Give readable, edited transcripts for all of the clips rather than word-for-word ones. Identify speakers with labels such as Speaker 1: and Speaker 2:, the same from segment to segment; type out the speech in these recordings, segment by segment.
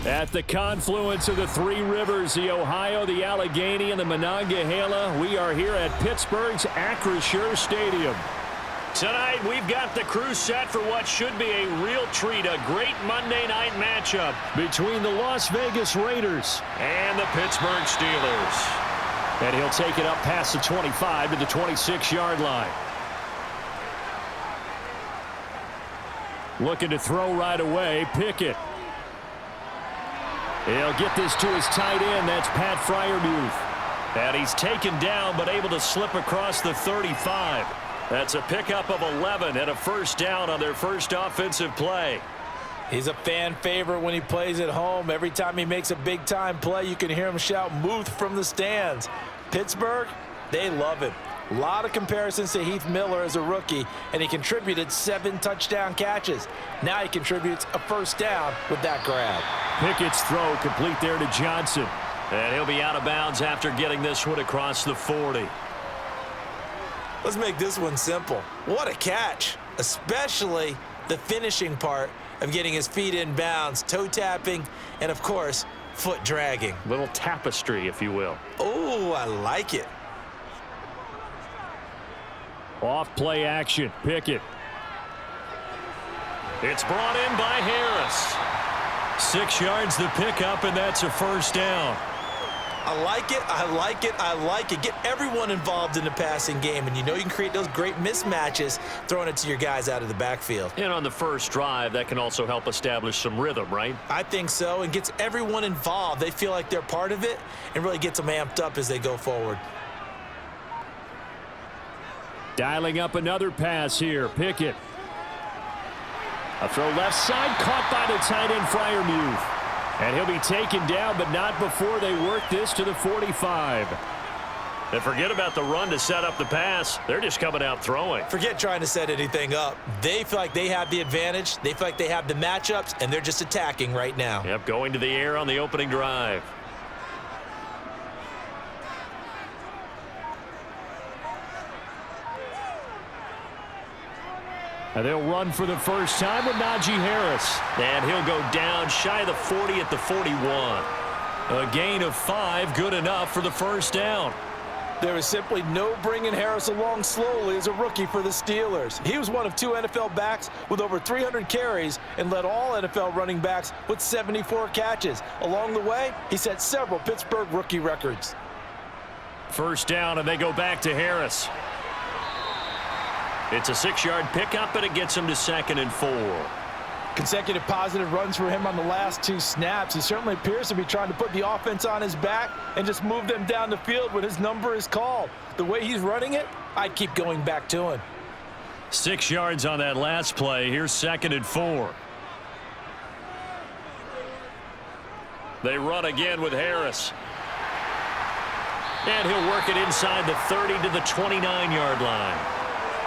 Speaker 1: At the confluence of the three rivers, the Ohio, the Allegheny, and the Monongahela, we are here at Pittsburgh's Acrisure Stadium.
Speaker 2: Tonight, we've got the crew set for what should be a real treat, a great Monday night matchup
Speaker 1: between the Las Vegas Raiders
Speaker 2: and the Pittsburgh Steelers.
Speaker 1: And he'll take it up past the 25 to the 26-yard line. Looking to throw right away, Pickett. He'll get this to his tight end. That's Pat Freiermuth.
Speaker 2: And he's taken down but able to slip across the 35. That's a pickup of 11 and a first down on their first offensive play.
Speaker 3: He's a fan favorite when he plays at home. Every time he makes a big-time play, you can hear him shout, "Muth," from the stands. Pittsburgh, they love him. A lot of comparisons to Heath Miller as a rookie, and he contributed 7 touchdown catches. Now he contributes a first down with that grab.
Speaker 1: Pickett's throw complete there to Johnson.
Speaker 2: And he'll be out of bounds after getting this one across the 40.
Speaker 3: Let's make this one simple. What a catch, especially the finishing part of getting his feet in bounds, toe tapping, and of course, foot dragging.
Speaker 2: Little tapestry, if you will.
Speaker 3: Oh, I like it.
Speaker 1: Off play action, Pickett.
Speaker 2: It's brought in by Harris.
Speaker 1: 6 yards the pickup, and that's a first down.
Speaker 3: I like it, I like it, I like it. Get everyone involved in the passing game, and you know you can create those great mismatches throwing it to your guys out of the backfield.
Speaker 2: And on the first drive, that can also help establish some rhythm, right?
Speaker 3: I think so, and gets everyone involved. They feel like they're part of it and really gets them amped up as they go forward.
Speaker 1: Dialing up another pass here, Pickett. A throw left side, caught by the tight end Freiermuth. And he'll be taken down, but not before they work this to the 45.
Speaker 2: And forget about the run to set up the pass. They're just coming out throwing.
Speaker 3: Forget trying to set anything up. They feel like they have the advantage. They feel like they have the matchups, and they're just attacking right now.
Speaker 2: Yep, going to the air on the opening drive.
Speaker 1: And they'll run for the first time with Najee Harris.
Speaker 2: And he'll go down shy of the 40 at the 41.
Speaker 1: A gain of 5, good enough for the first down.
Speaker 3: There is simply no bringing Harris along slowly as a rookie for the Steelers. He was one of 2 NFL backs with over 300 carries and led all NFL running backs with 74 catches. Along the way, he set several Pittsburgh rookie records.
Speaker 1: First down, and they go back to Harris.
Speaker 2: It's a 6-yard pickup, and it gets him to 2nd and 4.
Speaker 3: Consecutive positive runs for him on the last 2 snaps. He certainly appears to be trying to put the offense on his back and just move them down the field when his number is called. The way he's running it, I'd keep going back to him.
Speaker 1: 6 yards on that last play. Here's 2nd and 4.
Speaker 2: They run again with Harris. And he'll work it inside the 30 to the 29-yard line.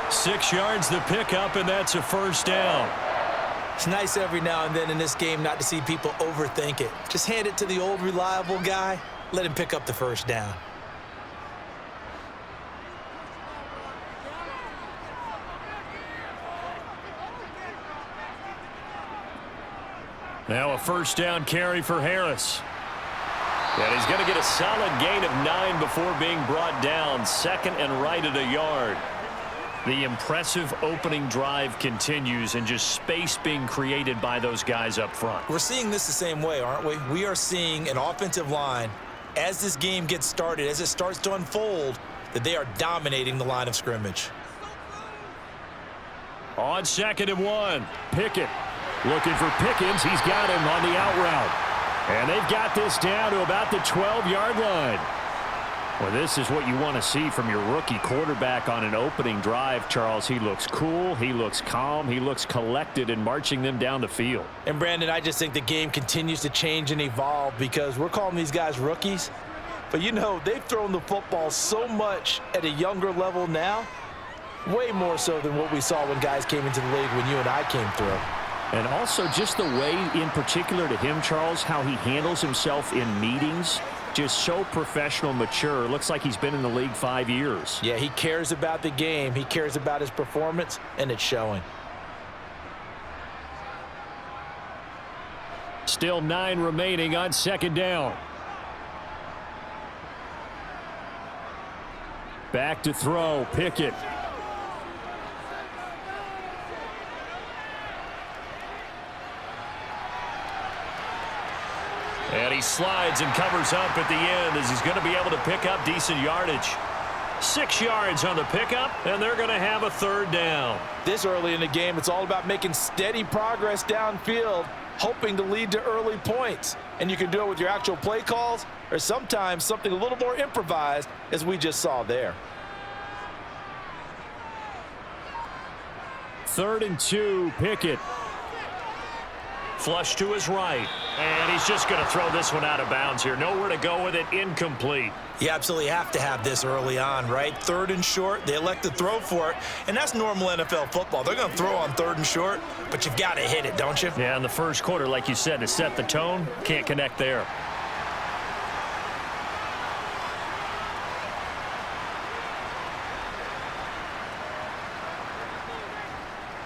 Speaker 1: 6 yards the pickup, and that's a first down.
Speaker 3: It's nice every now and then in this game not to see people overthink it. Just hand it to the old reliable guy. Let him pick up the first down.
Speaker 1: Now a first down carry for Harris. And he's going to get a solid gain of 9 before being brought down. 2nd and right at a yard. The impressive opening drive continues, and just space being created by those guys up front.
Speaker 3: We're seeing this the same way, aren't we? We are seeing an offensive line, as this game gets started, as it starts to unfold, that they are dominating the line of scrimmage.
Speaker 1: On 2nd and 1, Pickett looking for Pickens. He's got him on the out route. And they've got this down to about the 12-yard line. Well, this is what you want to see from your rookie quarterback on an opening drive, Charles. He looks cool, he looks calm, he looks collected in marching them down the field.
Speaker 3: And, Brandon, I just think the game continues to change and evolve because we're calling these guys rookies. But, you know, they've thrown the football so much at a younger level now, way more so than what we saw when guys came into the league when you and I came through.
Speaker 1: And also just the way, in particular to him, Charles, how he handles himself in meetings. Just so professional, mature. Looks like he's been in the league 5 years.
Speaker 3: Yeah, he cares about the game. He cares about his performance, and it's showing.
Speaker 1: Still 9 remaining on second down. Back to throw, Pickett.
Speaker 2: And he slides and covers up at the end as he's going to be able to pick up decent yardage. 6 yards on the pickup, and they're going to have a third down.
Speaker 3: This early in the game, it's all about making steady progress downfield, hoping to lead to early points. And you can do it with your actual play calls or sometimes something a little more improvised, as we just saw there.
Speaker 1: 3rd and 2, Pickett.
Speaker 2: Flush to his right. And he's just going to throw this one out of bounds here. Nowhere to go with it. Incomplete.
Speaker 4: You absolutely have to have this early on, right? 3rd and short, they elect to throw for it, and that's normal NFL football. They're going to throw on 3rd and short, but you've got to hit it, don't you?
Speaker 2: Yeah, in the first quarter, like you said, to set the tone, can't connect there.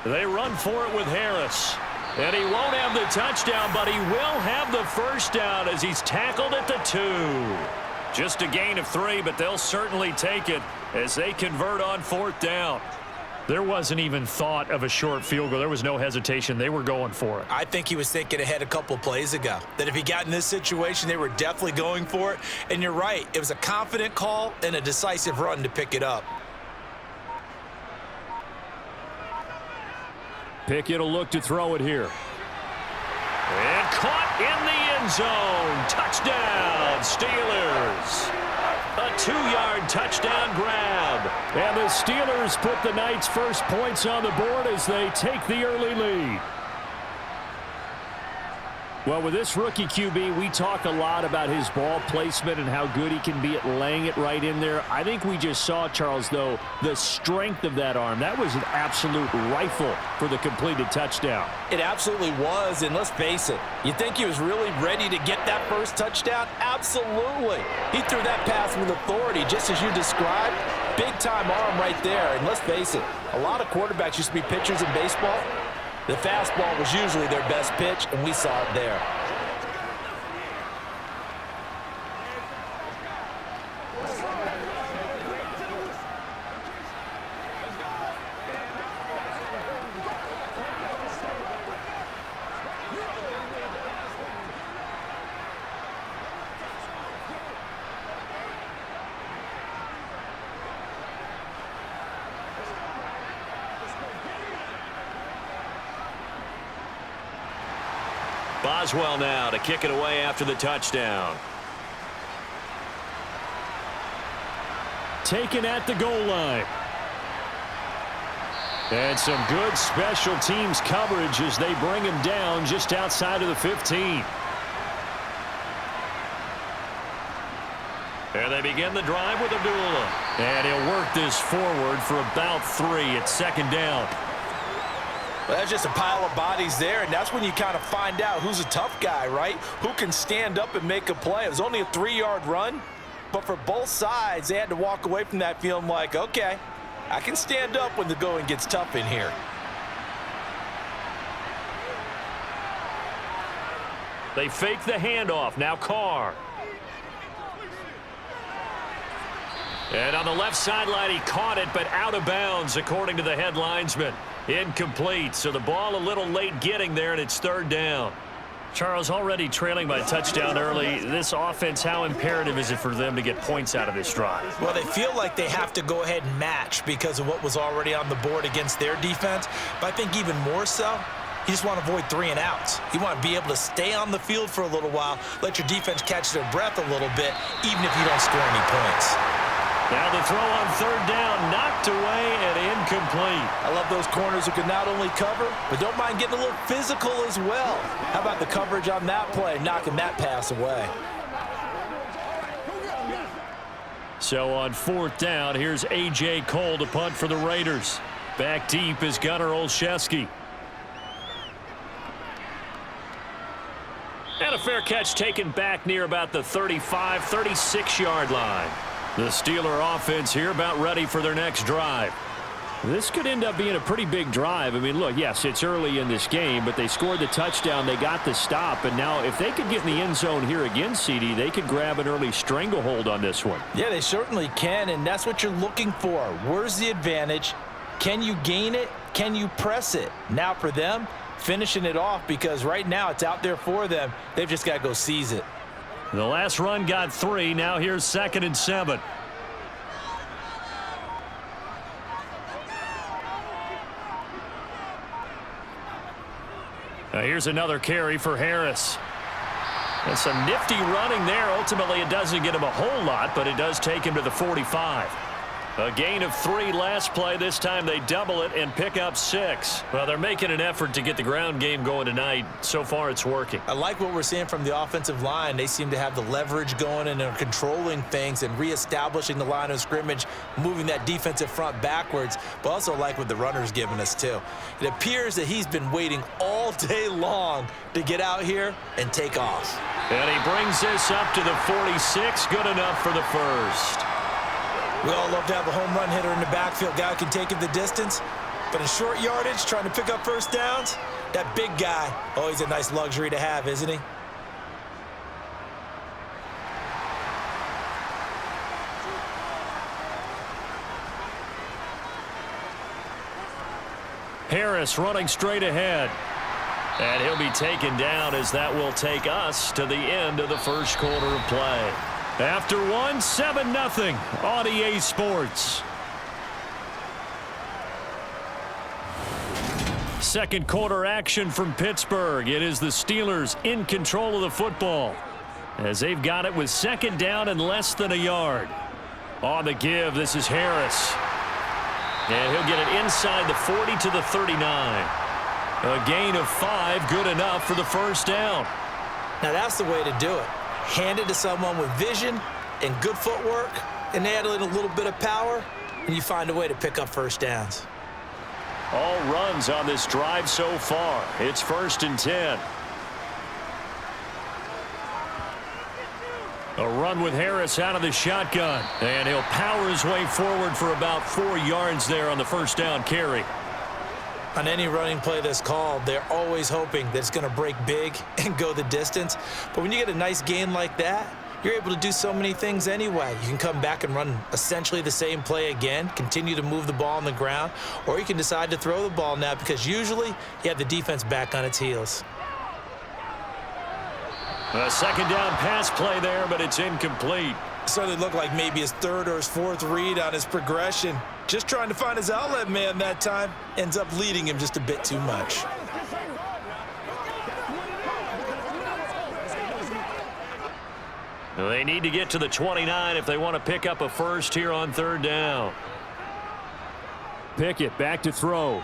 Speaker 2: They run for it with Harris. And he won't have the touchdown, but he will have the first down as he's tackled at the 2. Just a gain of 3, but they'll certainly take it as they convert on 4th down. There wasn't even thought of a short field goal. There was no hesitation. They were going for it.
Speaker 4: I think he was thinking ahead a couple plays ago, that if he got in this situation, they were definitely going for it. And you're right, it was a confident call and a decisive run to pick it up.
Speaker 1: Pickett will look to throw it here.
Speaker 2: And caught in the end zone. Touchdown, Steelers. A 2-yard touchdown grab.
Speaker 1: And the Steelers put the night's first points on the board as they take the early lead. Well, with this rookie QB, we talk a lot about his ball placement and how good he can be at laying it right in there. I think we just saw, Charles, though, the strength of that arm. That was an absolute rifle for the completed touchdown.
Speaker 3: It absolutely was, and let's face it, you think he was really ready to get that first touchdown? Absolutely. He threw that pass with authority, just as you described. Big-time arm right there, and let's face it, a lot of quarterbacks used to be pitchers in baseball. The fastball was usually their best pitch, and we saw it there.
Speaker 2: Boswell now to kick it away after the touchdown.
Speaker 1: Taken at the goal line. And some good special teams coverage as they bring him down just outside of the 15.
Speaker 2: And they begin the drive with Abdullah.
Speaker 1: And he'll work this forward for about 3 at 2nd down.
Speaker 3: Well, that's just a pile of bodies there, and that's when you kind of find out who's a tough guy, right? Who can stand up and make a play. It was only a 3-yard run, but for both sides, they had to walk away from that feeling like, okay, I can stand up when the going gets tough in here.
Speaker 2: They fake the handoff. Now Carr. And on the left sideline, he caught it, but out of bounds, according to the head linesman. Incomplete, so the ball a little late getting there, and it's 3rd down.
Speaker 1: Charles, already trailing by touchdown early. This offense, how imperative is it for them to get points out of this drive?
Speaker 4: Well, they feel like they have to go ahead and match because of what was already on the board against their defense. But I think even more so, you just want to avoid 3 and outs. You want to be able to stay on the field for a little while, let your defense catch their breath a little bit, even if you don't score any points.
Speaker 2: Now the throw on 3rd down, knocked away and incomplete.
Speaker 3: I love those corners who can not only cover, but don't mind getting a little physical as well. How about the coverage on that play, knocking that pass away?
Speaker 1: So on 4th down, here's A.J. Cole to punt for the Raiders. Back deep is Gunnar Olszewski.
Speaker 2: And a fair catch taken back near about the 35, 36-yard line.
Speaker 1: The Steeler offense here about ready for their next drive. This could end up being a pretty big drive. I mean, look, yes, it's early in this game, but they scored the touchdown. They got the stop. And now if they could get in the end zone here again, CD, they could grab an early stranglehold on this one.
Speaker 3: Yeah, they certainly can, and that's what you're looking for. Where's the advantage? Can you gain it? Can you press it? Now for them, finishing it off, because right now it's out there for them. They've just got to go seize it.
Speaker 2: The last run got 3. Now here's 2nd and 7. Now here's another carry for Harris. And some nifty running there. Ultimately, it doesn't get him a whole lot, but it does take him to the 45. A gain of 3 last play. This time they double it and pick up 6. Well, they're making an effort to get the ground game going tonight. So far, it's working.
Speaker 3: I like what we're seeing from the offensive line. They seem to have the leverage going and are controlling things and reestablishing the line of scrimmage, moving that defensive front backwards, but also like what the runner's giving us, too. It appears that he's been waiting all day long to get out here and take off.
Speaker 2: And he brings this up to the 46. Good enough for the first.
Speaker 3: We all love to have a home run hitter in the backfield. Guy who can take it the distance. But in short yardage, trying to pick up first downs, that big guy, always a nice luxury to have, isn't he?
Speaker 2: Harris running straight ahead. And he'll be taken down as that will take us to the end of the first quarter of play. After 1, 7-0 on EA Sports. Second quarter action from Pittsburgh. It is the Steelers in control of the football as they've got it with 2nd down and less than a yard. On the give, this is Harris. And he'll get it inside the 40 to the 39. A gain of 5, good enough for the first down.
Speaker 3: Now that's the way to do it. Hand it to someone with vision and good footwork, and add in a little bit of power, and you find a way to pick up first downs.
Speaker 2: All runs on this drive so far. It's 1st and 10. A run with Harris out of the shotgun. And he'll power his way forward for about 4 yards there on the first down carry.
Speaker 3: On any running play that's called, they're always hoping that it's going to break big and go the distance. But when you get a nice gain like that, you're able to do so many things anyway. You can come back and run essentially the same play again, continue to move the ball on the ground, or you can decide to throw the ball now because usually you have the defense back on its heels.
Speaker 2: A 2nd down pass play there, but it's incomplete.
Speaker 3: Certainly looked like maybe his 3rd or his 4th read on his progression. Just trying to find his outlet man that time. Ends up leading him just a bit too much.
Speaker 2: They need to get to the 29 if they want to pick up a first here on 3rd down.
Speaker 1: Pickett back to throw.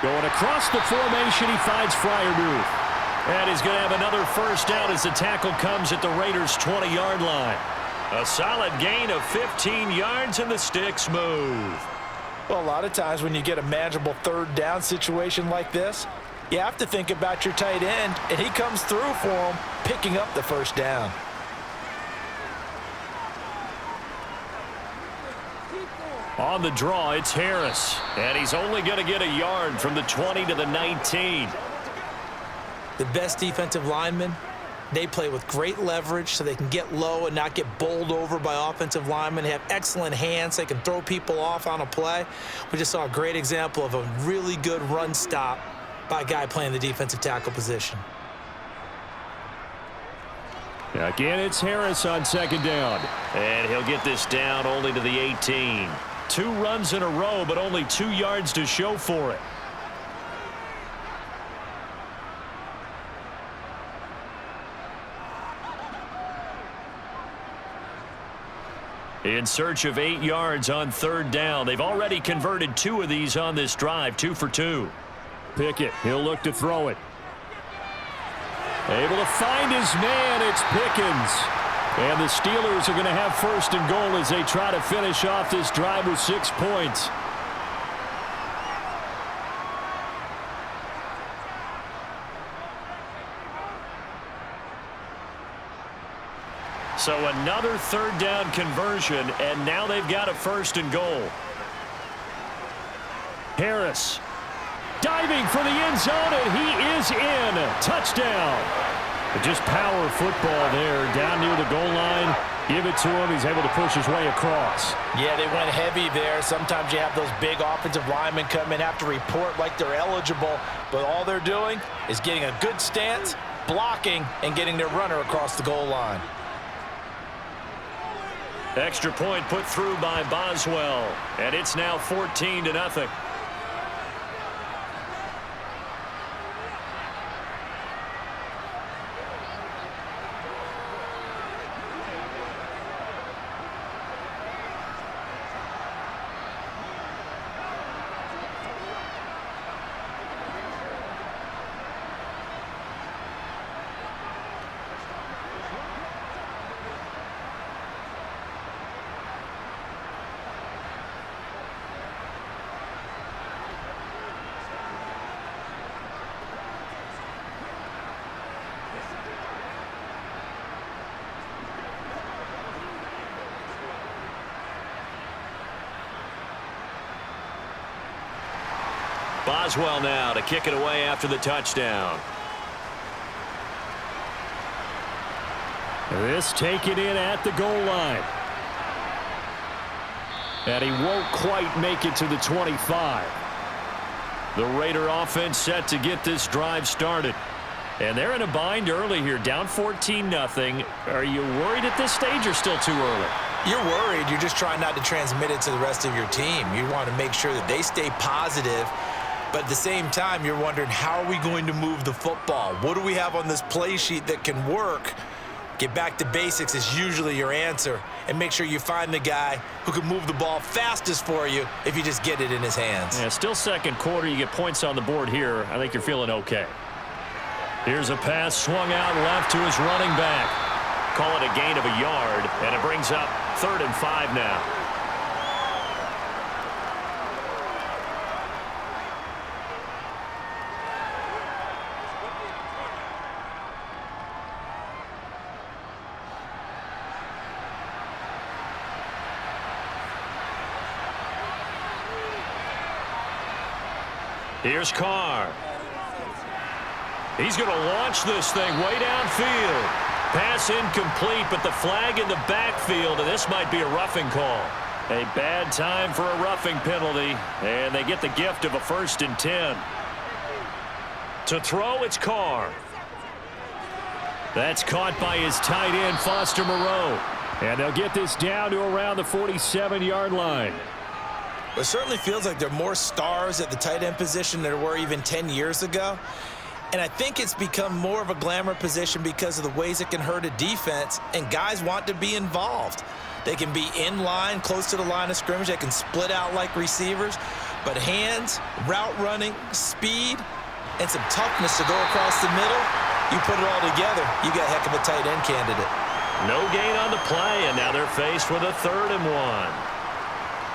Speaker 1: Going across the formation, he finds Freiermuth.
Speaker 2: And he's going to have another first down as the tackle comes at the Raiders' 20-yard line. A solid gain of 15 yards, and the sticks move.
Speaker 3: Well, a lot of times when you get a manageable 3rd down situation like this, you have to think about your tight end, and he comes through for him, picking up the first down.
Speaker 2: On the draw, it's Harris. And he's only going to get a yard from the 20 to the 19.
Speaker 3: The best defensive linemen, they play with great leverage so they can get low and not get bowled over by offensive linemen. They have excellent hands. They can throw people off on a play. We just saw a great example of a really good run stop by a guy playing the defensive tackle position.
Speaker 1: Again, it's Harris on 2nd down.
Speaker 2: And he'll get this down only to the 18. 2 runs in a row, but only 2 yards to show for it. In search of 8 yards on 3rd down. They've already converted 2 of these on this drive, 2 for 2.
Speaker 1: Pickett, he'll look to throw it. Able to find his man, it's Pickens. And the Steelers are going to have 1st and goal as they try to finish off this drive with 6 points.
Speaker 2: So another 3rd down conversion, and now they've got a 1st and goal.
Speaker 1: Harris diving for the end zone, and he is in. Touchdown. Just power football there down near the goal line. Give it to him. He's able to push his way across.
Speaker 3: Yeah, they went heavy there. Sometimes you have those big offensive linemen come in, have to report like they're eligible, but all they're doing is getting a good stance, blocking, and getting their runner across the goal line.
Speaker 2: Extra point put through by Boswell, and it's now 14-0. Boswell now to kick it away after the touchdown.
Speaker 1: This taken in at the goal line. And he won't quite make it to the 25.
Speaker 2: The Raider offense set to get this drive started. And they're in a bind early here, down 14-0.
Speaker 1: Are you worried at this stage or still too early?
Speaker 4: You're worried. You're just trying not to transmit it to the rest of your team. You want to make sure that they stay positive. But at the same time, you're wondering, how are we going to move the football? What do we have on this play sheet that can work? Get back to basics is usually your answer. And make sure you find the guy who can move the ball fastest for you if you just get it in his hands.
Speaker 1: Yeah, still second quarter. You get points on the board here. I think you're feeling okay.
Speaker 2: Here's a pass swung out left to his running back. Call it a gain of a yard, and it brings up 3rd and 5 now. Here's Carr. He's going to launch this thing way downfield. Pass incomplete, but the flag in the backfield, and this might be a roughing call. A bad time for a roughing penalty, and they get the gift of a 1st and 10. To throw, it's Carr. That's caught by his tight end, Foster Moreau.
Speaker 1: And they'll get this down to around the 47-yard line.
Speaker 4: It certainly feels like there are more stars at the tight end position than there were even 10 years ago. And I think it's become more of a glamour position because of the ways it can hurt a defense, and guys want to be involved. They can be in line, close to the line of scrimmage. They can split out like receivers. But hands, route running, speed, and some toughness to go across the middle, you put it all together, you got a heck of a tight end candidate.
Speaker 2: No gain on the play, and now they're faced with a 3rd and 1.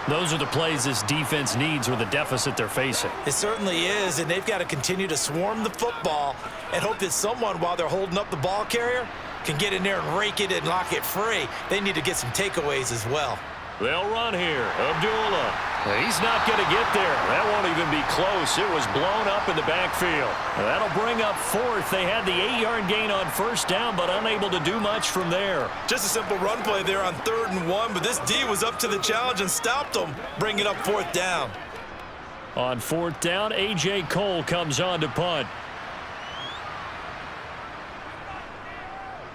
Speaker 1: Those are the plays this defense needs with the deficit they're facing.
Speaker 4: It certainly is, and they've got to continue to swarm the football and hope that someone, while they're holding up the ball carrier, can get in there and rake it and lock it free. They need to get some takeaways as well.
Speaker 2: They'll run here. Abdullah. He's not going to get there. That won't even be close. It was blown up in the backfield. That'll bring up 4th. They had the 8-yard gain on 1st down, but unable to do much from there.
Speaker 4: Just a simple run play there on 3rd and 1, but this D was up to the challenge and stopped them, bringing up 4th down.
Speaker 1: On 4th down, A.J. Cole comes on to punt.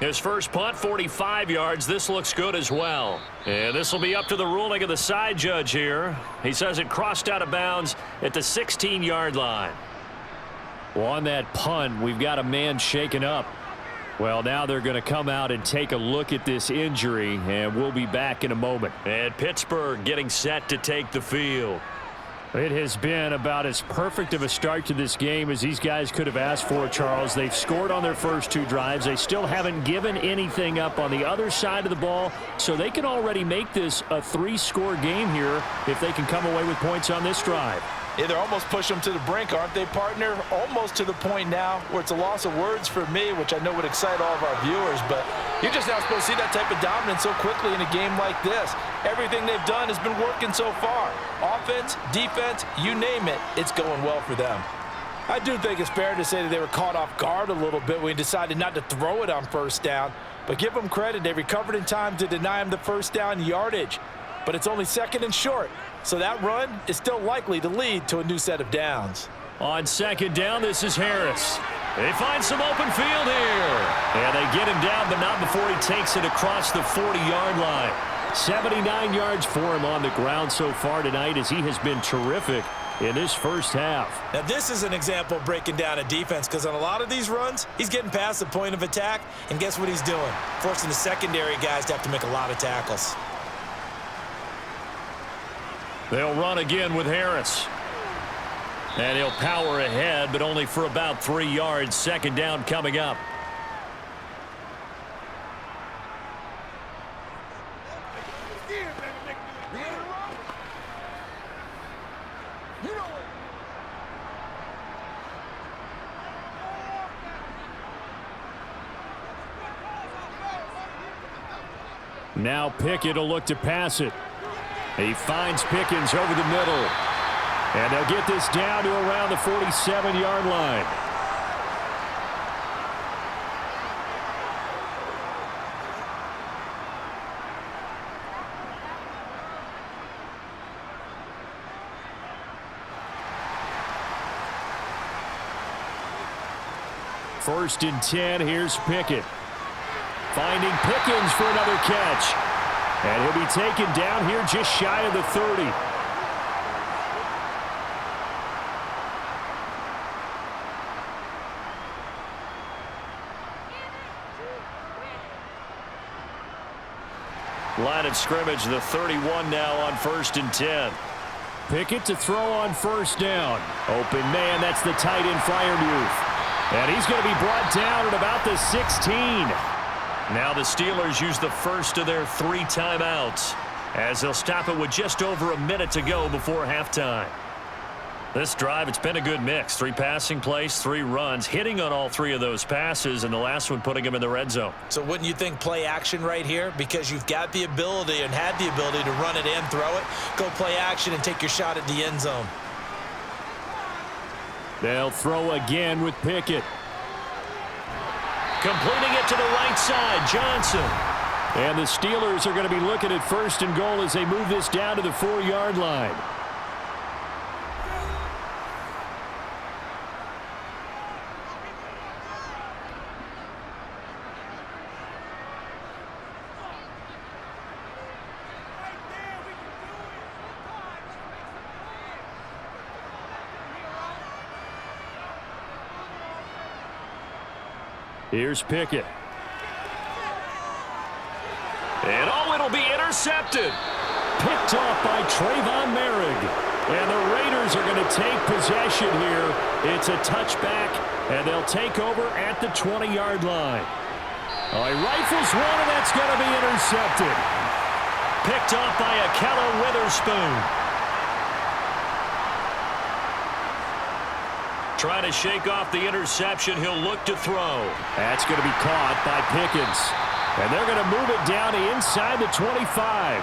Speaker 2: His first punt, 45 yards. This looks good as well. And this will be up to the ruling of the side judge here. He says it crossed out of bounds at the 16-yard line.
Speaker 1: Well, on that punt, we've got a man shaken up. Well, now they're going to come out and take a look at this injury, and we'll be back in a moment.
Speaker 2: And Pittsburgh getting set to take the field.
Speaker 1: It has been about as perfect of a start to this game as these guys could have asked for, Charles. They've scored on their first 2 drives. They still haven't given anything up on the other side of the ball, so they can already make this a 3-score game here if they can come away with points on this drive.
Speaker 3: Yeah, they're almost pushing them to the brink, aren't they, partner? Almost to the point now where it's a loss of words for me, which I know would excite all of our viewers, but you're just not supposed to see that type of dominance so quickly in a game like this. Everything they've done has been working so far. Offense, defense, you name it, it's going well for them. I do think it's fair to say that they were caught off guard a little bit when we decided not to throw it on first down. But give them credit, they recovered in time to deny him the first down yardage. But it's only second and short, so that run is still likely to lead to a new set of downs.
Speaker 2: On second down, this is Harris. They find some open field here. And they get him down, but not before he takes it across the 40-yard line. 79 yards for him on the ground so far tonight as he has been terrific in this first half.
Speaker 4: Now, this is an example of breaking down a defense because on a lot of these runs, he's getting past the point of attack, and guess what he's doing? Forcing the secondary guys to have to make a lot of tackles.
Speaker 2: They'll run again with Harris. And he'll power ahead, but only for about 3 yards. Second down coming up.
Speaker 1: Now Pickett will look to pass it. He finds Pickens over the middle. And they'll get this down to around the 47-yard line. First and 10, here's Pickett. Finding Pickens for another catch. And he'll be taken down here just shy of the 30.
Speaker 2: Line of scrimmage, the 31 now on first and 10.
Speaker 1: Pickett to throw on first down. Open man, that's the tight end Freiermuth. And he's going to be brought down at about the 16.
Speaker 2: Now the Steelers use the first of their 3 timeouts as they'll stop it with just over a minute to go before halftime. This drive, it's been a good mix. 3 passing plays, 3 runs, hitting on all 3 of those passes, and the last one putting them in the red zone.
Speaker 4: So wouldn't you think play action right here? Because you've got the ability and had the ability to run it and throw it. Go play action and take your shot at the end zone.
Speaker 1: They'll throw again with Pickett.
Speaker 2: Completing it to the right side, Johnson.
Speaker 1: And the Steelers are going to be looking at first and goal as they move this down to the 4-yard line. Here's Pickett.
Speaker 2: And it'll be intercepted.
Speaker 1: Picked off by Trayvon Merrick. And the Raiders are going to take possession here. It's a touchback, and they'll take over at the 20-yard line. He rifles one, and that's going to be intercepted.
Speaker 2: Picked off by Akella Witherspoon. Trying to shake off the interception. He'll look to throw.
Speaker 1: That's going to be caught by Pickens. And they're going to move it down to inside the 25.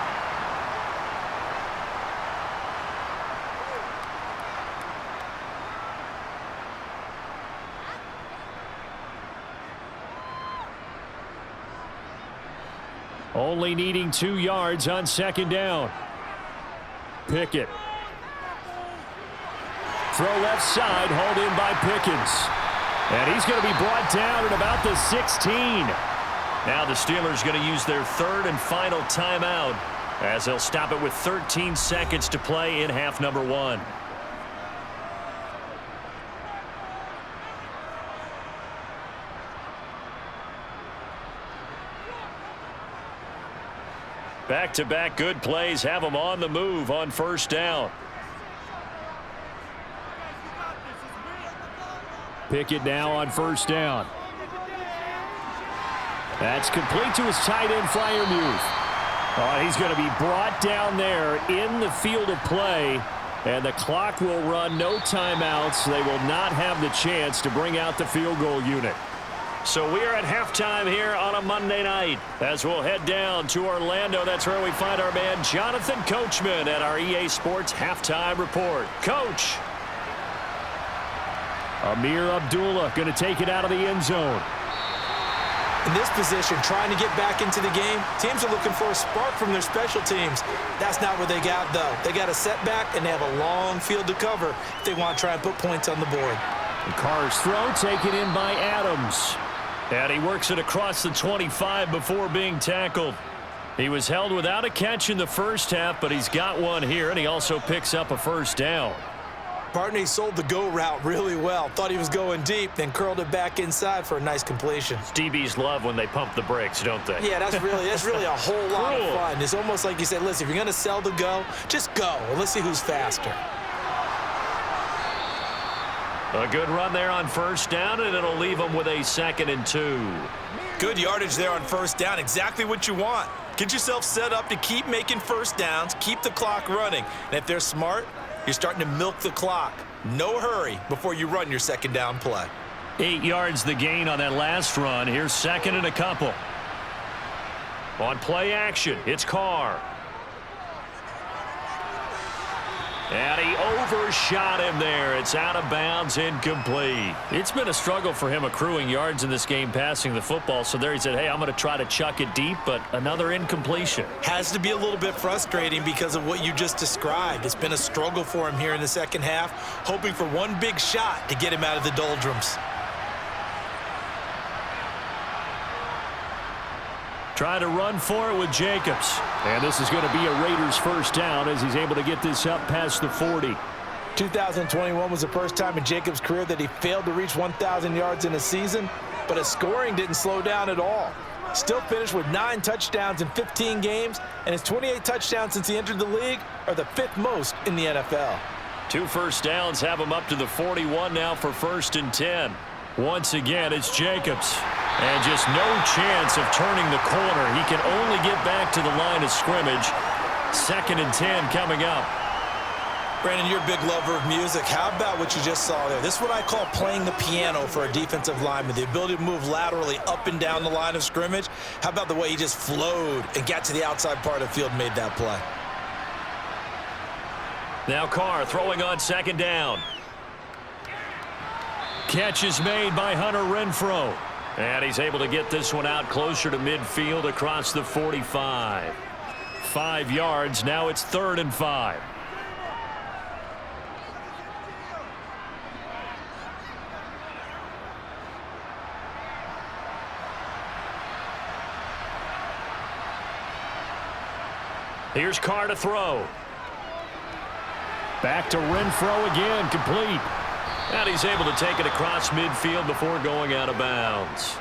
Speaker 1: Only needing 2 yards on second down. Pickett. Throw left side, hauled in by Pickens. And he's going to be brought down at about the 16.
Speaker 2: Now the Steelers going to use their 3rd and final timeout as they'll stop it with 13 seconds to play in half number 1. Back-to-back good plays have them on the move on first down.
Speaker 1: Pickett now on first down. That's complete to his tight end, Freiermuth. He's going to be brought down there in the field of play, and the clock will run, no timeouts. They will not have the chance to bring out the field goal unit.
Speaker 2: So we are at halftime here on a Monday night. As we'll head down to Orlando, that's where we find our man Jonathan Coachman at our EA Sports Halftime Report. Coach.
Speaker 1: Amir Abdullah going to take it out of the end zone.
Speaker 3: In this position, trying to get back into the game, teams are looking for a spark from their special teams. That's not what they got, though. They got a setback, and they have a long field to cover if they want to try and put points on the board.
Speaker 1: The Carr's throw taken in by Adams.
Speaker 2: And he works it across the 25 before being tackled. He was held without a catch in the first half, but he's got one here, and he also picks up a first down.
Speaker 3: Partner, he sold the go route really well. Thought he was going deep, then curled it back inside for a nice completion.
Speaker 2: DBs love when they pump the brakes, don't they?
Speaker 3: Yeah, that's really a whole lot of fun. It's almost like you said, listen, if you're going to sell the go, just go. And let's see who's faster.
Speaker 2: A good run there on first down, and it'll leave them with a 2nd and 2.
Speaker 4: Good yardage there on first down. Exactly what you want. Get yourself set up to keep making first downs, keep the clock running. And if they're smart, you're starting to milk the clock. No hurry before you run your second down play.
Speaker 2: 8 yards the gain on that last run. Here's 2nd and a couple. On play action, it's Carr. And he overshot him there. It's out of bounds, incomplete. It's been a struggle for him accruing yards in this game passing the football. So there he said, hey, I'm going to try to chuck it deep, but another incompletion.
Speaker 4: Has to be a little bit frustrating because of what you just described. It's been a struggle for him here in the second half, hoping for one big shot to get him out of the doldrums.
Speaker 2: Try to run for it with Jacobs.
Speaker 1: And this is going to be a Raiders first down as he's able to get this up past the 40.
Speaker 3: 2021 was the first time in Jacobs' career that he failed to reach 1,000 yards in a season, but his scoring didn't slow down at all. Still finished with 9 touchdowns in 15 games, and his 28 touchdowns since he entered the league are the 5th most in the NFL.
Speaker 2: 2 first downs have him up to the 41 now for 1st and 10. Once again, it's Jacobs. And just no chance of turning the corner. He can only get back to the line of scrimmage. 2nd and 10 coming up.
Speaker 4: Brandon, you're a big lover of music. How about what you just saw there? This is what I call playing the piano for a defensive lineman. The ability to move laterally up and down the line of scrimmage. How about the way he just flowed and got to the outside part of the field and made that play?
Speaker 2: Now Carr throwing on 2nd down. Catch is made by Hunter Renfrow. And he's able to get this one out closer to midfield across the 45. 5 yards. Now it's 3rd and 5. Here's Carr to throw.
Speaker 1: Back to Renfrow again, complete.
Speaker 2: And he's able to take it across midfield before going out of bounds.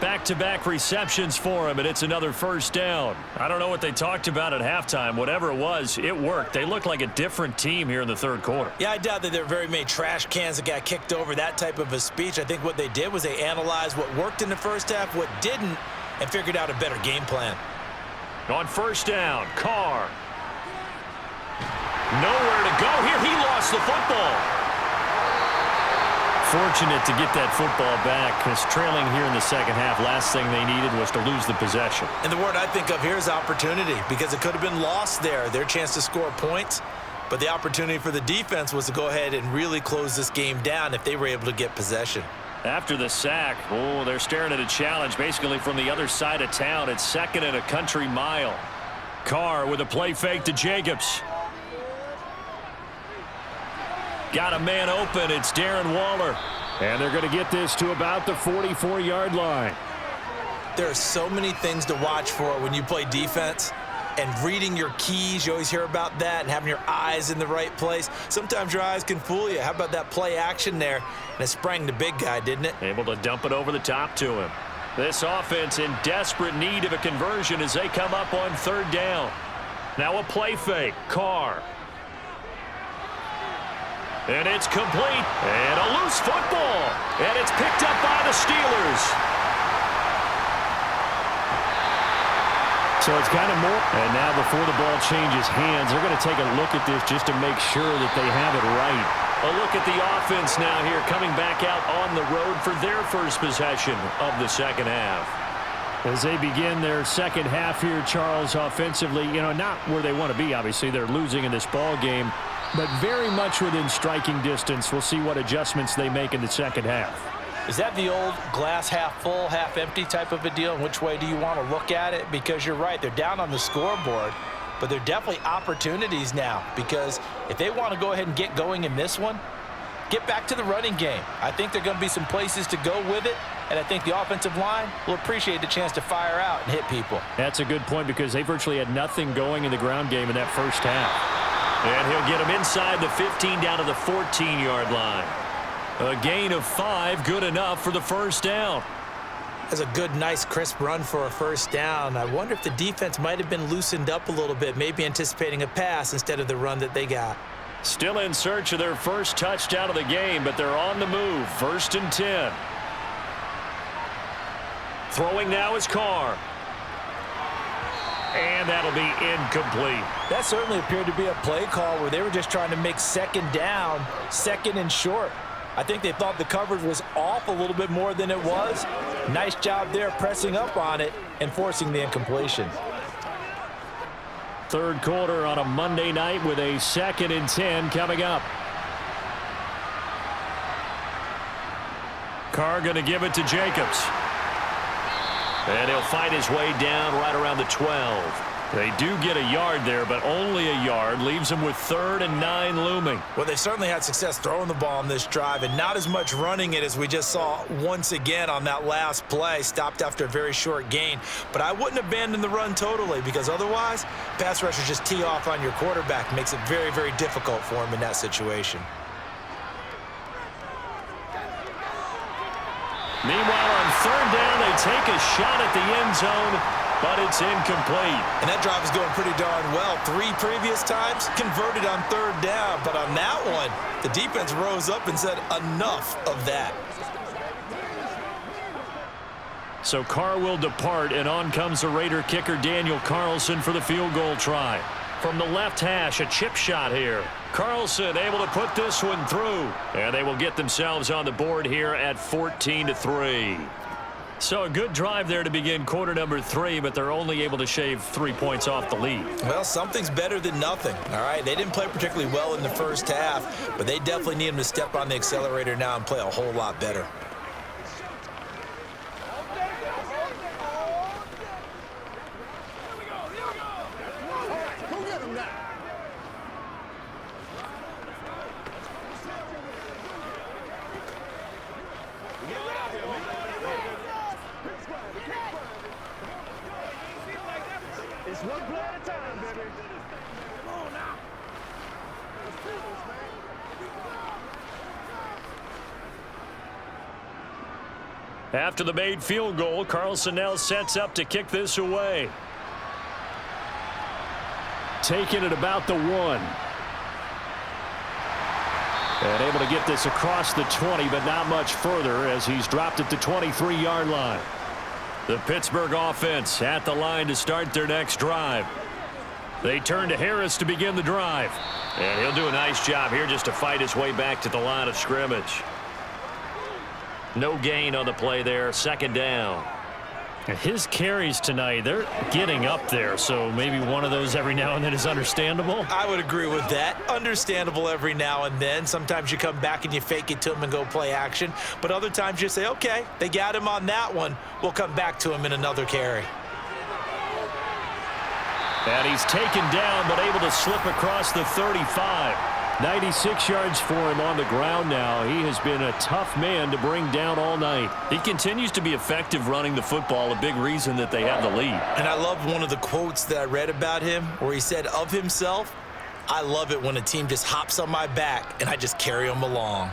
Speaker 2: Back-to-back receptions for him, and it's another first down. I don't know what they talked about at halftime. Whatever it was, it worked. They look like a different team here in the 3rd quarter.
Speaker 4: Yeah, I doubt that there are very many trash cans that got kicked over, that type of a speech. I think what they did was they analyzed what worked in the first half, what didn't, and figured out a better game plan.
Speaker 2: On first down, Carr. Nowhere to go here. He lost the football. Fortunate to get that football back, because trailing here in the second half, last thing they needed was to lose the possession.
Speaker 4: And the word I think of here is opportunity, because it could have been lost there, their chance to score points. But the opportunity for the defense was to go ahead and really close this game down if they were able to get possession.
Speaker 2: After the sack, they're staring at a challenge basically from the other side of town. It's 2nd and a country mile. Carr with a play fake to Jacobs. Got a man open. It's Darren Waller.
Speaker 1: And they're going to get this to about the 44-yard line.
Speaker 4: There are so many things to watch for when you play defense. And reading your keys, you always hear about that, and having your eyes in the right place. Sometimes your eyes can fool you. How about that play action there? And it sprang the big guy, didn't it?
Speaker 2: Able to dump it over the top to him. This offense in desperate need of a conversion as they come up on 3rd down. Now a play fake. Carr. And it's complete. And a loose football. And it's picked up by the Steelers.
Speaker 1: So it's kind of more. And now before the ball changes hands, they're going to take a look at this just to make sure that they have it right.
Speaker 2: A look at the offense now here, coming back out on the road for their first possession of the second half.
Speaker 1: As they begin their second half here, Charles, offensively, not where they want to be, obviously. They're losing in this ball game, but very much within striking distance. We'll see what adjustments they make in the second half.
Speaker 3: Is that the old glass half full, half empty type of a deal? And which way do you want to look at it? Because you're right, they're down on the scoreboard, but they're definitely opportunities now, because if they want to go ahead and get going in this one, get back to the running game. I think there are going to be some places to go with it, and I think the offensive line will appreciate the chance to fire out and hit people.
Speaker 1: That's a good point, because they virtually had nothing going in the ground game in that first half.
Speaker 2: And he'll get him inside the 15 down to the 14-yard line. A gain of 5, good enough for the first down.
Speaker 4: That's a good, nice, crisp run for a first down. I wonder if the defense might have been loosened up a little bit, maybe anticipating a pass instead of the run that they got.
Speaker 2: Still in search of their first touchdown of the game, but they're on the move. 1st and 10. Throwing now is Carr. And that'll be incomplete.
Speaker 3: That certainly appeared to be a play call where they were just trying to make second down, second and short. I think they thought the coverage was off a little bit more than it was. Nice job there pressing up on it and forcing the incompletion.
Speaker 1: Third quarter on a Monday night with a 2nd and 10 coming up.
Speaker 2: Carr going to give it to Jacobs. And he'll fight his way down right around the 12. They do get a yard there, but only a yard. Leaves them with 3rd and 9 looming.
Speaker 4: Well, they certainly had success throwing the ball on this drive and not as much running it as we just saw once again on that last play. Stopped after a very short gain. But I wouldn't abandon the run totally, because otherwise, pass rushers just tee off on your quarterback. Makes it very, very difficult for him in that situation.
Speaker 2: Meanwhile, on 3rd down, they take a shot at the end zone, but it's incomplete.
Speaker 4: And that drive is going pretty darn well. 3 previous times converted on 3rd down, but on that one, the defense rose up and said enough of that.
Speaker 2: So Carr will depart, and on comes the Raider kicker Daniel Carlson for the field goal try. From the left hash, a chip shot here. Carlson able to put this one through, and they will get themselves on the board here at 14-3. So a good drive there to begin quarter number 3, but they're only able to shave 3 points off the lead.
Speaker 4: Well, something's better than nothing, all right? They didn't play particularly well in the first half, but they definitely need him to step on the accelerator now and play a whole lot better.
Speaker 2: After the made field goal, Carlson now sets up to kick this away.
Speaker 1: Taking it about the 1. And able to get this across the 20, but not much further, as he's dropped it to 23-yard line.
Speaker 2: The Pittsburgh offense at the line to start their next drive. They turn to Harris to begin the drive. And he'll do a nice job here just to fight his way back to the line of scrimmage. No gain on the play there. 2nd down.
Speaker 1: His carries tonight, they're getting up there, so maybe one of those every now and then is understandable.
Speaker 4: I would agree with that. Understandable every now and then. Sometimes you come back and you fake it to him and go play action. But other times you say, okay, they got him on that one. We'll come back to him in another carry.
Speaker 1: And he's taken down, but able to slip across the 35. 96 yards for him on the ground now. He has been a tough man to bring down all night.
Speaker 2: He continues to be effective running the football, a big reason that they have the lead.
Speaker 4: And I love one of the quotes that I read about him where he said of himself, I love it when a team just hops on my back and I just carry them along.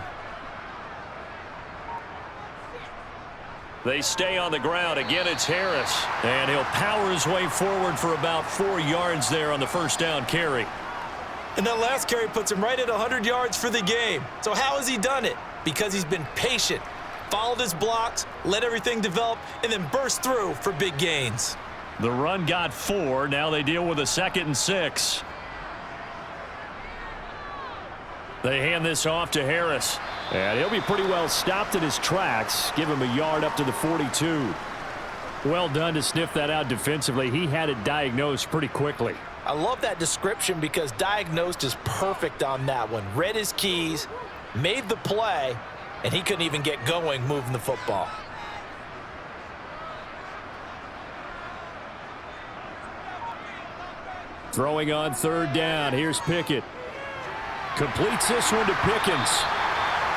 Speaker 2: They stay on the ground. Again, it's Harris. And he'll power his way forward for about 4 yards there on the first down carry.
Speaker 4: And that last carry puts him right at 100 yards for the game. So how has he done it? Because he's been patient, followed his blocks, let everything develop, and then burst through for big gains.
Speaker 2: The run got 4. Now they deal with a 2nd and 6. They hand this off to Harris.
Speaker 1: And he'll be pretty well stopped in his tracks. Give him a yard up to the 42. Well done to sniff that out defensively. He had it diagnosed pretty quickly.
Speaker 3: I love that description because diagnosed is perfect on that one. Read his keys, made the play, and he couldn't even get going moving the football.
Speaker 1: Throwing on third down. Here's Pickett. Completes this one to Pickens.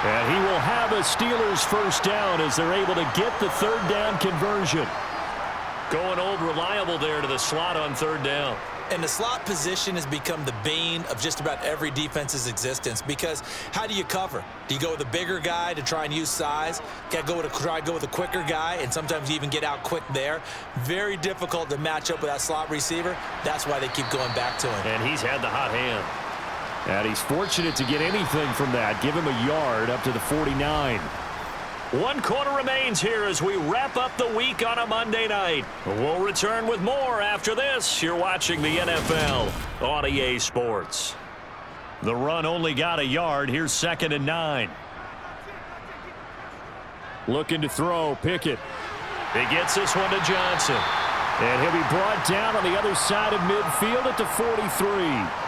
Speaker 1: And he will have a Steelers first down as they're able to get the third down conversion.
Speaker 2: Going old reliable there to the slot on third down.
Speaker 4: And the slot position has become the bane of just about every defense's existence because how do you cover? Do you go with a bigger guy to try and use size? Got to try to go with a quicker guy, and sometimes you even get out quick there. Very difficult to match up with that slot receiver. That's why they keep going back to him.
Speaker 2: And he's had the hot hand.
Speaker 1: And he's fortunate to get anything from that. Give him a yard up to the 49.
Speaker 2: 1 quarter remains here as we wrap up the week on a Monday night. We'll return with more after this. You're watching the NFL on EA Sports. The run only got a yard. Here's 2nd and 9.
Speaker 1: Looking to throw. Pickett.
Speaker 2: He gets this one to Johnson.
Speaker 1: And he'll be brought down on the other side of midfield at the 43.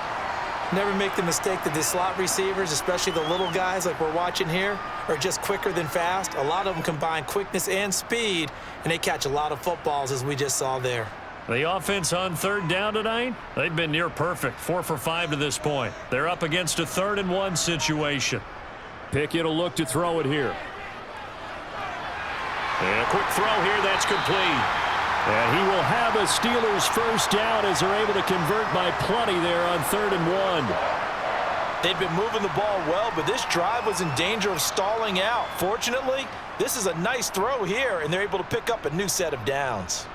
Speaker 3: Never make the mistake that the slot receivers, especially the little guys like we're watching here, are just quicker than fast. A lot of them combine quickness and speed, and they catch a lot of footballs, as we just saw there.
Speaker 2: The offense on third down tonight, they've been near perfect. 4 for 5 to this point. They're up against a 3rd and 1 situation.
Speaker 1: Pickett will look to throw it here.
Speaker 2: And a quick throw here, that's complete.
Speaker 1: And he will have a Steelers first down as they're able to convert by plenty there on 3rd and 1.
Speaker 3: They'd been moving the ball well, but this drive was in danger of stalling out. Fortunately, this is a nice throw here, and they're able to pick up a new set of downs.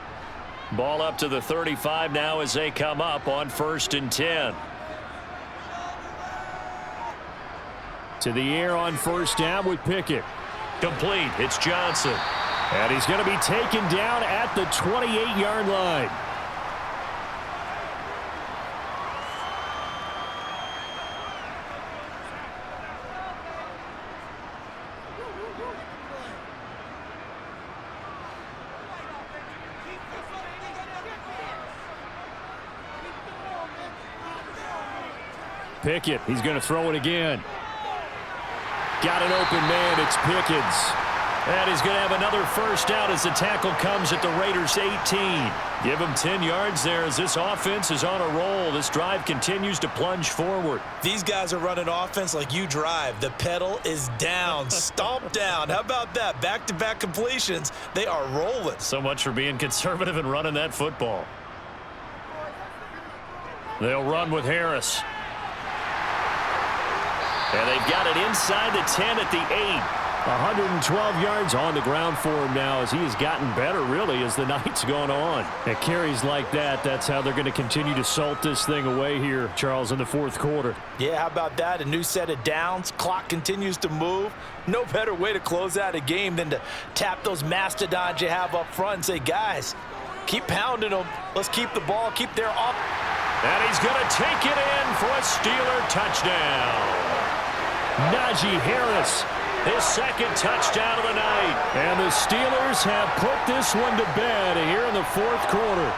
Speaker 2: Ball up to the 35 now as they come up on 1st and 10.
Speaker 1: To the air on first down with Pickett.
Speaker 2: Complete. It's Johnson.
Speaker 1: And he's going to be taken down at the 28-yard line. Pickett, he's going to throw it again. Got an open man, it's Pickens.
Speaker 2: And he's going to have another first down as the tackle comes at the Raiders' 18. Give him 10 yards there as this offense is on a roll. This drive continues to plunge forward.
Speaker 4: These guys are running offense like you drive. The pedal is down, stomp down. How about that? Back-to-back completions. They are rolling.
Speaker 2: So much for being conservative and running that football. They'll run with Harris. And they've got it inside the 10 at the 8.
Speaker 1: 112 yards on the ground for him now as he has gotten better, really, as the night's gone on. At carries like that, that's how they're going to continue to salt this thing away here, Charles, in the 4th quarter.
Speaker 3: Yeah, how about that? A new set of downs. Clock continues to move. No better way to close out a game than to tap those mastodons you have up front and say, guys, keep pounding them. Let's keep the ball, keep their up.
Speaker 2: And he's going to take it in for a Steeler touchdown.
Speaker 1: Najee Harris.
Speaker 2: His 2nd touchdown of the night.
Speaker 1: And the Steelers have put this one to bed here in the 4th quarter.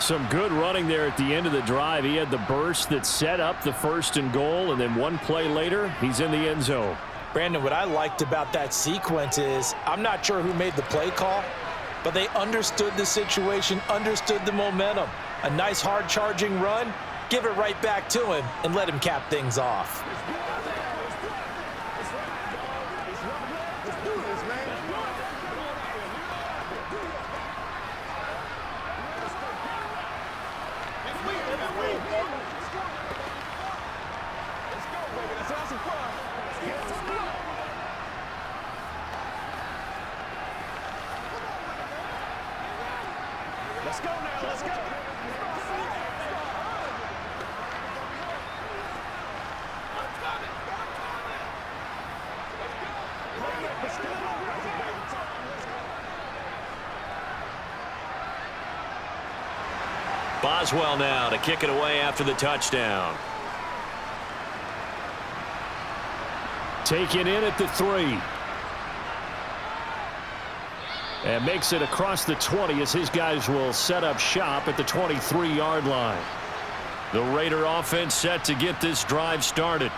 Speaker 1: Some good running there at the end of the drive. He had the burst that set up the 1st and goal, and then one play later, he's in the end zone.
Speaker 3: Brandon, what I liked about that sequence is I'm not sure who made the play call, but they understood the situation, understood the momentum. A nice hard-charging run, give it right back to him, and let him cap things off.
Speaker 2: Let's go now, let's go. Boswell now to kick it away after the touchdown.
Speaker 1: Taken in at the 3. And makes it across the 20 as his guys will set up shop at the 23-yard line.
Speaker 2: The Raider offense set to get this drive started.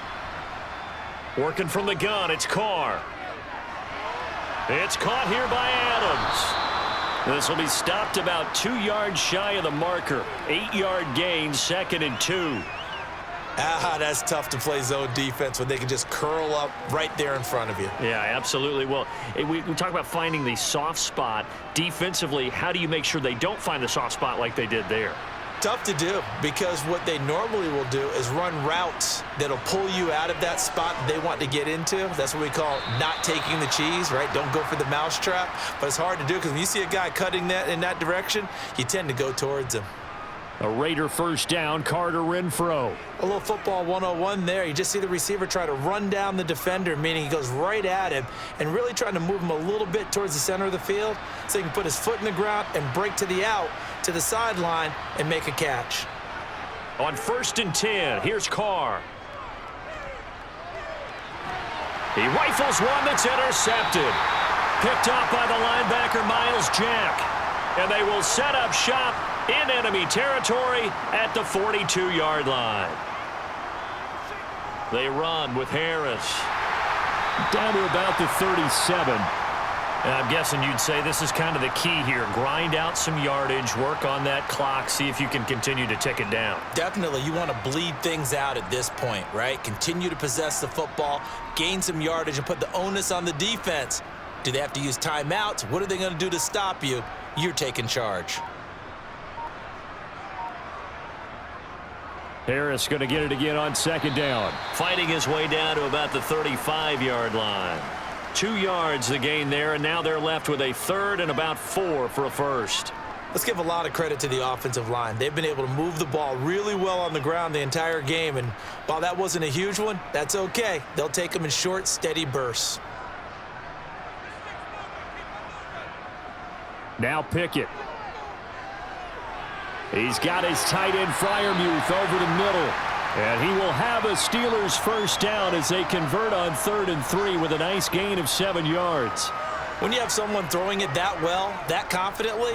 Speaker 2: Working from the gun, it's Carr. It's caught here by Adams. This will be stopped about 2 yards shy of the marker. 8-yard gain, 2nd and 2.
Speaker 3: That's tough to play zone defense when they can just curl up right there in front of you.
Speaker 2: Yeah, absolutely. Well, we talk about finding the soft spot. Defensively, how do you make sure they don't find the soft spot like they did there?
Speaker 3: Tough to do, because what they normally will do is run routes that'll pull you out of that spot they want to get into. That's what we call not taking the cheese, right? Don't go for the mousetrap. But it's hard to do because when you see a guy cutting that in that direction, you tend to go towards him.
Speaker 1: A Raider first down, Carter Renfro.
Speaker 3: A little football 101 there. You just see the receiver try to run down the defender, meaning he goes right at him and really trying to move him a little bit towards the center of the field so he can put his foot in the ground and break to the out, to the sideline, and make a catch.
Speaker 2: On 1st and 10, here's Carr. He rifles one that's intercepted. Picked off by the linebacker, Miles Jack. And they will set up shop in enemy territory at the 42-yard line. They run with Harris.
Speaker 1: Down to about the 37.
Speaker 2: And I'm guessing you'd say this is kind of the key here. Grind out some yardage, work on that clock, see if you can continue to tick it down.
Speaker 4: Definitely, you want to bleed things out at this point, right? Continue to possess the football, gain some yardage, and put the onus on the defense. Do they have to use timeouts? What are they going to do to stop you? You're taking charge.
Speaker 1: Harris going to get it again on 2nd down.
Speaker 2: Fighting his way down to about the 35-yard line. 2 yards the gain there, and now they're left with a 3rd and about 4 for a first.
Speaker 3: Let's give a lot of credit to the offensive line. They've been able to move the ball really well on the ground the entire game, and while that wasn't a huge one, that's okay. They'll take them in short, steady bursts.
Speaker 1: Now Pickett. He's got his tight end Freiermuth over the middle. And he will have a Steelers first down as they convert on 3rd and 3 with a nice gain of 7 yards.
Speaker 3: When you have someone throwing it that well, that confidently,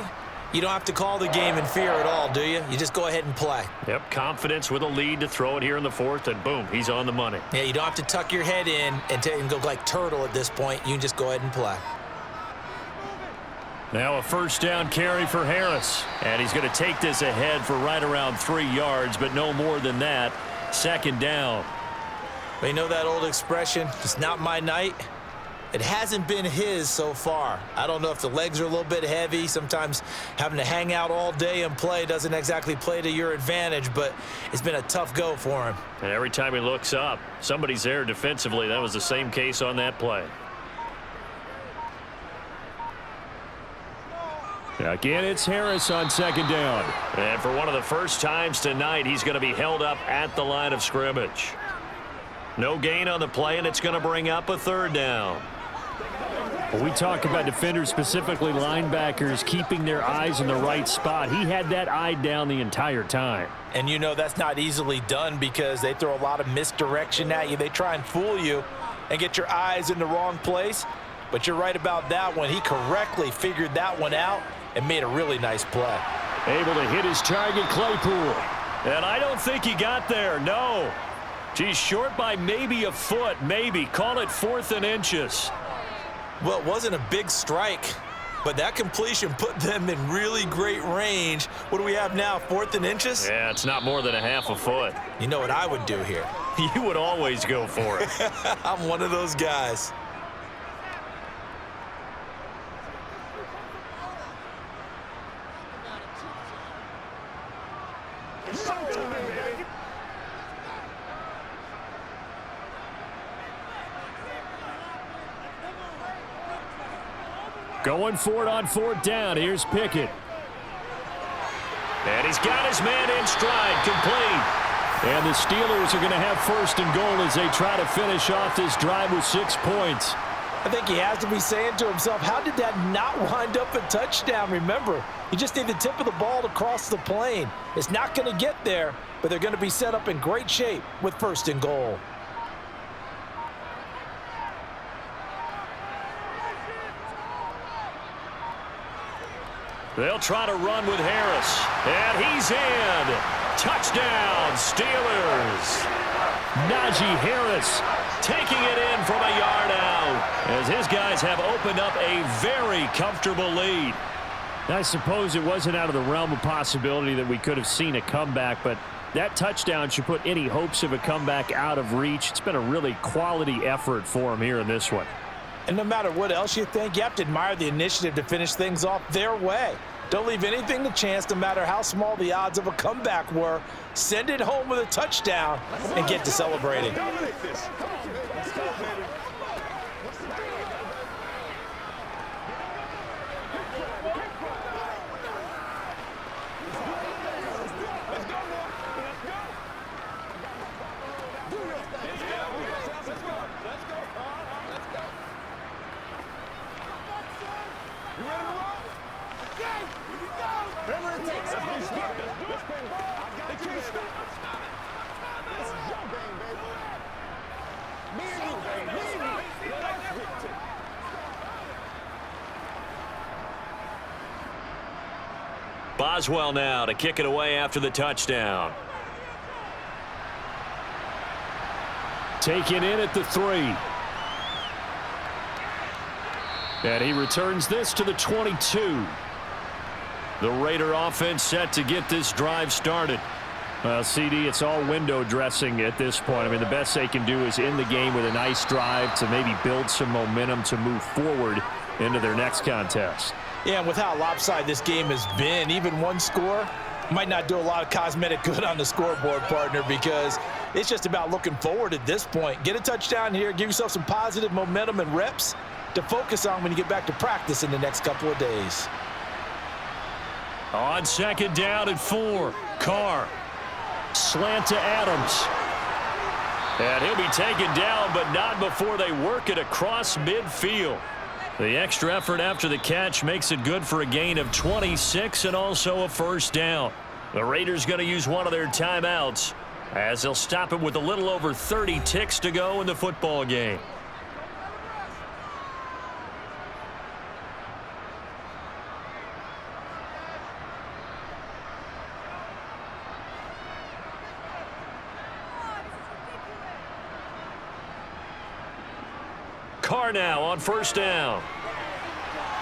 Speaker 3: you don't have to call the game in fear at all, do you? You just go ahead and play.
Speaker 2: Yep, confidence with a lead to throw it here in the 4th, and boom, he's on the money.
Speaker 3: Yeah, you don't have to tuck your head in and go like turtle at this point. You can just go ahead and play.
Speaker 2: Now a first down carry for Harris. And he's going to take this ahead for right around 3 yards, but no more than that. 2nd down.
Speaker 3: But you know that old expression, it's not my night? It hasn't been his so far. I don't know if the legs are a little bit heavy. Sometimes having to hang out all day and play doesn't exactly play to your advantage, but it's been a tough go for him.
Speaker 2: And every time he looks up, somebody's there defensively. That was the same case on that play.
Speaker 1: Again, it's Harris on 2nd down.
Speaker 2: And for one of the first times tonight, he's going to be held up at the line of scrimmage. No gain on the play, and it's going to bring up a 3rd down.
Speaker 1: When we talk about defenders, specifically linebackers, keeping their eyes in the right spot, he had that eye down the entire time.
Speaker 3: And you know that's not easily done because they throw a lot of misdirection at you. They try and fool you and get your eyes in the wrong place. But you're right about that one. He correctly figured that one out and made a really nice play.
Speaker 1: Able to hit his target, Claypool.
Speaker 2: And I don't think he got there, no. He's short by maybe a foot, maybe. Call it 4th and inches.
Speaker 3: Well, it wasn't a big strike, but that completion put them in really great range. What do we have now, 4th and inches?
Speaker 2: Yeah, it's not more than a half a foot.
Speaker 3: You know what I would do here?
Speaker 2: You would always go for it.
Speaker 3: I'm one of those guys.
Speaker 1: Going for it on 4th down. Here's Pickett.
Speaker 2: And he's got his man in stride, complete.
Speaker 1: And the Steelers are going to have 1st and goal as they try to finish off this drive with 6 points.
Speaker 3: I think he has to be saying to himself, how did that not wind up a touchdown? Remember, you just need the tip of the ball to cross the plane. It's not going to get there, but they're going to be set up in great shape with 1st and goal.
Speaker 2: They'll try to run with Harris. And he's in. Touchdown, Steelers.
Speaker 1: Najee Harris
Speaker 2: Taking it in from a yard out as his guys have opened up a very comfortable lead.
Speaker 1: I suppose it wasn't out of the realm of possibility that we could have seen a comeback, but that touchdown should put any hopes of a comeback out of reach. It's been a really quality effort for him here in this one.
Speaker 3: And no matter what else you think, you have to admire the initiative to finish things off their way. Don't leave anything to chance, no matter how small the odds of a comeback were. Send it home with a touchdown and get to celebrating.
Speaker 2: Boswell now to kick it away after the touchdown.
Speaker 1: Taken in at the 3. And he returns this to the 22.
Speaker 2: The Raider offense set to get this drive started.
Speaker 1: Well, CD, it's all window dressing at this point. I mean, the best they can do is end the game with a nice drive to maybe build some momentum to move forward into their next contest.
Speaker 3: Yeah, and with how lopsided this game has been, even one score might not do a lot of cosmetic good on the scoreboard, partner, because it's just about looking forward at this point. Get a touchdown here, give yourself some positive momentum and reps to focus on when you get back to practice in the next couple of days.
Speaker 2: On second down and 4, Carr.
Speaker 1: Slant to Adams.
Speaker 2: And he'll be taken down, but not before they work it across midfield. The extra effort after the catch makes it good for a gain of 26 and also a first down. The Raiders going to use one of their timeouts as they'll stop it with a little over 30 ticks to go in the football game. Carr now on first down.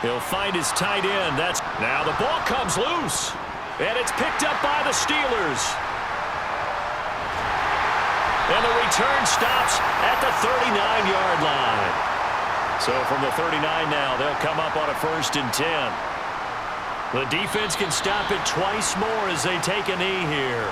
Speaker 2: He'll find his tight end. Now the ball comes loose. And it's picked up by the Steelers. And the return stops at the 39-yard line. So from the 39 now, they'll come up on a 1st and 10. The defense can stop it twice more as they take a knee here.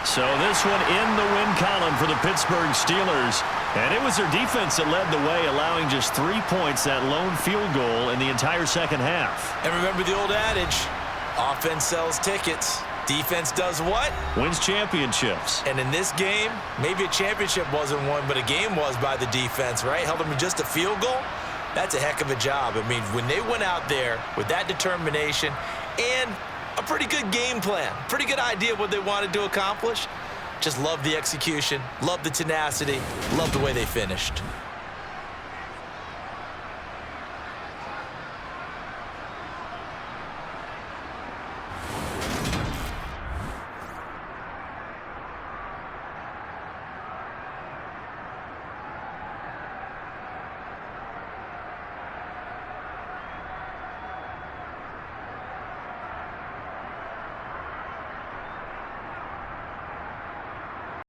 Speaker 2: So this one in the win column for the Pittsburgh Steelers. And it was their defense that led the way, allowing just 3 points, that lone field goal in the entire second half.
Speaker 3: And remember the old adage, offense sells tickets. Defense does what?
Speaker 2: Wins championships.
Speaker 3: And in this game, maybe a championship wasn't won, but a game was by the defense, right? Held them to just a field goal. That's a heck of a job. I mean, when they went out there with that determination and a pretty good game plan, pretty good idea what they wanted to accomplish. Just love the execution, love the tenacity, love the way they finished.